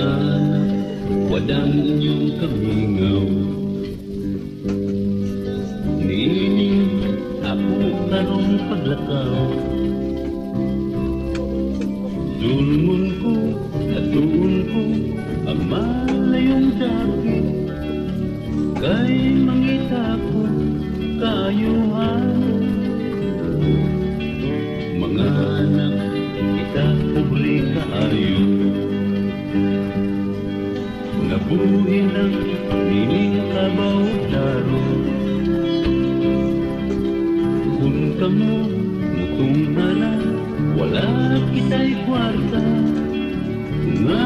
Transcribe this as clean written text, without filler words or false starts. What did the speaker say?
anak, walang inyong kamingaw. Nining ako karong paglakaw. Dulmon ko at tuon ko ang malayong dati. Kay mangita ko kayuhan. Mga anak, kita pobre kaayo. Nabuhin ang nining kabaw daro. Kung kamo mutong hala, wala kita'y kwarta. Nga